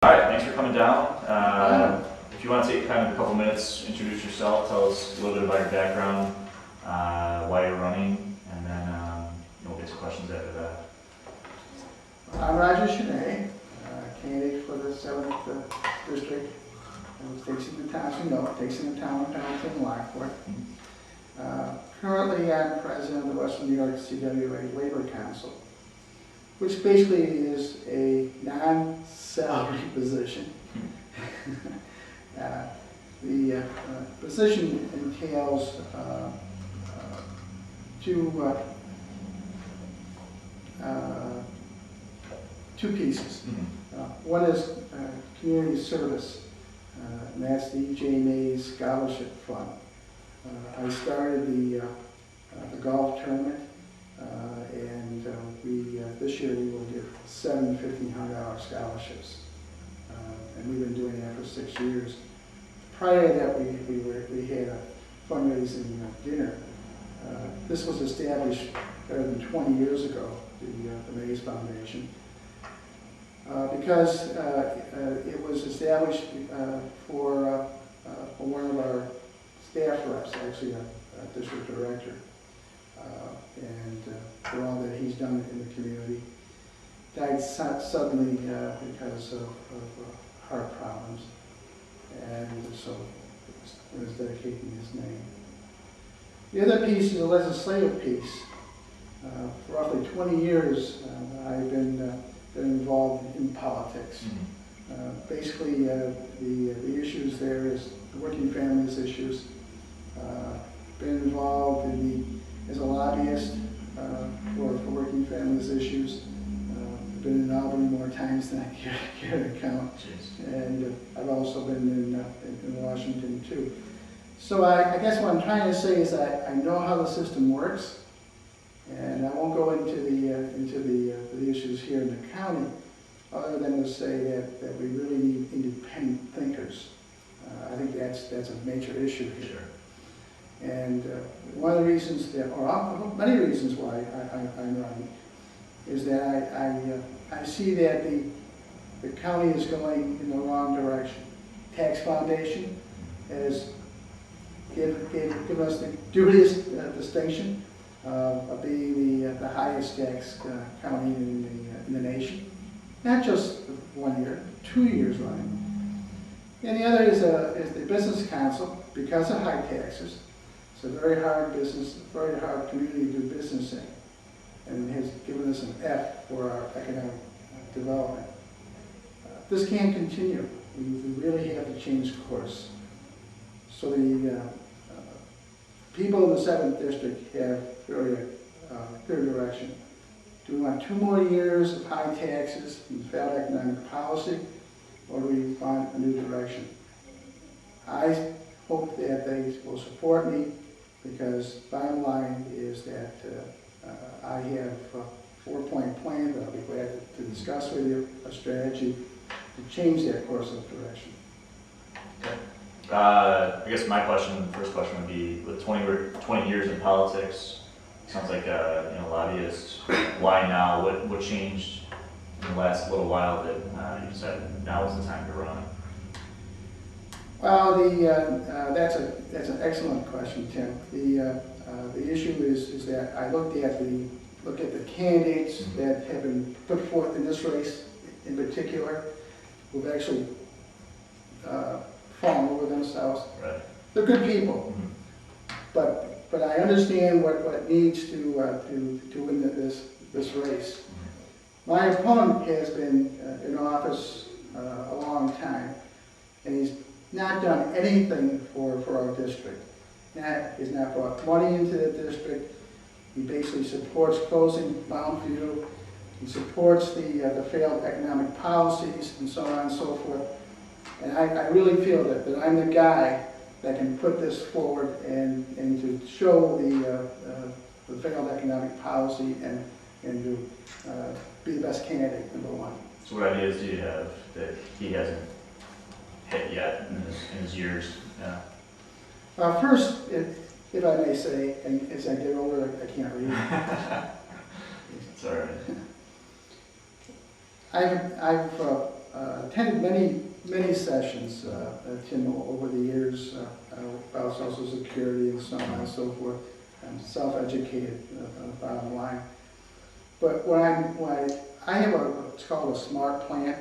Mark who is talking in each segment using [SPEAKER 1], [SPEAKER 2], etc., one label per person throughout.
[SPEAKER 1] right, thanks for coming down. If you want to take kind of a couple minutes, introduce yourself, tell us a little bit about your background, why you're running, and then we'll get to questions after that.
[SPEAKER 2] I'm Chenez, candidate for the 7th District. Takes into town, as you know, takes into town of Pendleton and Lockport. Currently, I'm president of the Western New York CWA Labor Council, which basically is a non-salary position. The position entails two pieces. One is community service, and that's the E.J. Mays Scholarship Fund. I started the golf tournament, and this year we will give 7 $1,500 scholarships, and we've been doing that for 6 years. Prior to that, we had a fundraising dinner. This was established better than 20 years ago, the Mays Foundation, because it was established for one of our staff reps, actually a district director, and for all that he's done in the community. Died suddenly because of heart problems, and so it was dedicating his name. The other piece is a legislative piece. For roughly 20 years, I've been involved in politics. Basically, the issues there is the working families issues. Been involved as a lobbyist for working families issues. Been in Albany more times than I care to count. And I've also been in Washington too. So I guess what I'm trying to say is that I know how the system works, and I won't go into the issues here in the county, other than to say that we really need independent thinkers. I think that's a major issue here. Sure. And one of the reasons or many reasons why I'm running, is that I see that the county is going in the wrong direction. Tax Foundation has given us the dubious distinction of being the highest tax county in the nation. Not just 1 year, 2 years running. And the other is the Business Council, because of high taxes. It's a very hard business, very hard community to do business in, and has given us an F for our economic development. This can't continue. We really have to change course. So the people in the 7th District have very clear direction. Do we want 2 more years of high taxes and failed economic policy, or do we want a new direction? I hope that they will support me, because bottom line is that I have a 4-point plan that I'll be glad to discuss with you, a strategy to change that course of direction.
[SPEAKER 1] Okay. I guess my first question would be, with 20 years in politics, sounds like a lobbyist. Why now? What changed in the last little while that you decided now is the time to run?
[SPEAKER 2] Well, that's an excellent question, Tim. The issue is that I look at the candidates that have been put forth in this race, in particular, who've actually fallen over themselves. Right. They're good people, but I understand what needs to win this race. My opponent has been in office a long time, and he's not done anything for our district. He's not brought money into the district. He basically supports closing Mountain View. He supports the failed economic policies and so on and so forth. And I really feel that I'm the guy that can put this forward and to show the failed economic policy and to be the best candidate, number one.
[SPEAKER 1] So what ideas do you have that he hasn't hit yet in his years?
[SPEAKER 2] First, if I may say, and as I get older, I can't read.
[SPEAKER 1] It's all right.
[SPEAKER 2] I've attended many sessions, Tim, over the years about Social Security and so on and so forth. I'm self-educated on the bottom line. But when I have what's called a SMART plan.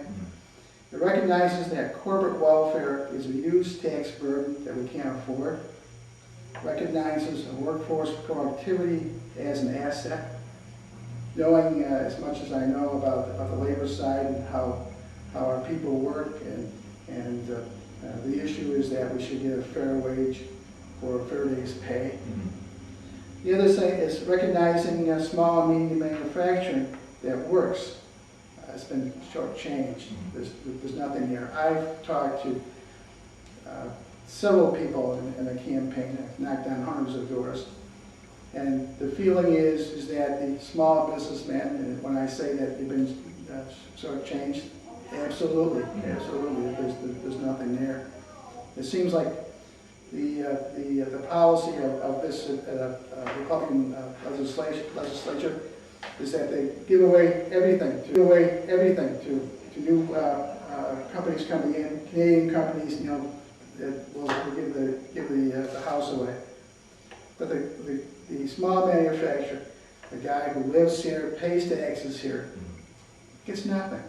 [SPEAKER 2] It recognizes that corporate welfare is a huge tax burden that we can't afford. Recognizes workforce productivity as an asset. Knowing as much as I know about the labor side and how our people work, and the issue is that we should get a fair wage for a fair day's pay. The other thing is recognizing small and medium manufacturing that works. It's been shortchanged. There's nothing there. I've talked to several people in the campaign. I've knocked on hundreds of doors. And the feeling is that the small businessmen, and when I say that they've been shortchanged, absolutely, absolutely. There's nothing there. It seems like the policy of this Republican legislature is that they give away everything to new companies coming in, Canadian companies, you know, that will give the house away. But the small manufacturer, the guy who lives here, pays taxes here, gets nothing.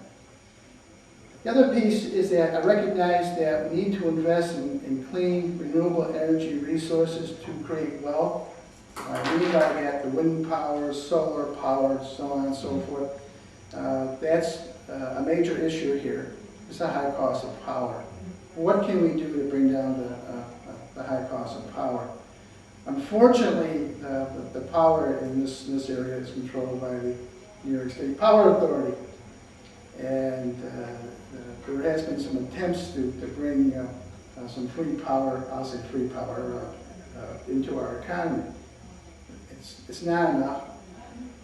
[SPEAKER 2] The other piece is that I recognize that we need to invest in clean, renewable energy resources to create wealth. I mean by that the wind power, solar power, so on and so forth. That's a major issue here. It's a high cost of power. What can we do to bring down the high cost of power? Unfortunately, the power in this area is controlled by the New York State Power Authority. And there has been some attempts to bring some free power, I'll say free power, into our economy. It's not enough.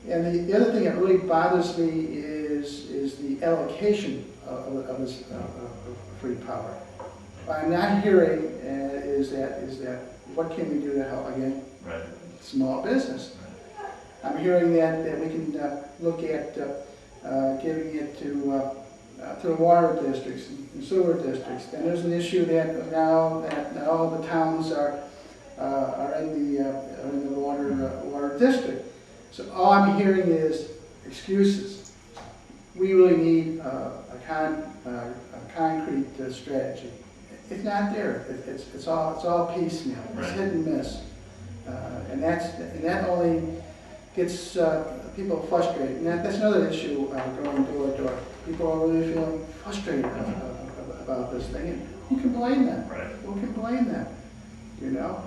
[SPEAKER 2] And the other thing that really bothers me is the allocation of this free power. What I'm not hearing is that what can we do to help, again, small business? I'm hearing that we can look at giving it to the water districts and sewer districts. And there's an issue that now that not all the towns are in the water district. So all I'm hearing is excuses. We really need a concrete strategy. It's not there. It's all piecemeal. It's hit and miss, and that only gets people frustrated. And that's another issue going door to door. People are really feeling frustrated about this thing. And who can blame them? Who can blame them? You know,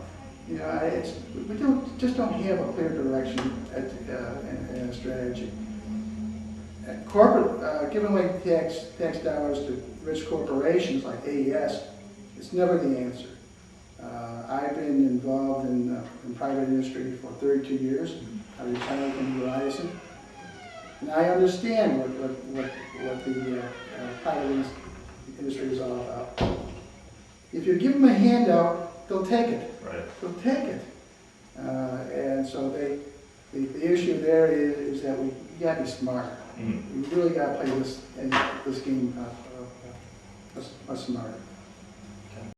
[SPEAKER 2] we just don't have a clear direction and a strategy. Corporate giving away tax dollars to rich corporations like AES, it's never the answer. I've been involved in private industry for 32 years. I retired from Verizon, and I understand what the private industry is all about. If you give them a handout, they'll take it. They'll take it. And so the issue there is that we got to be smart. We really got to play this game much smarter.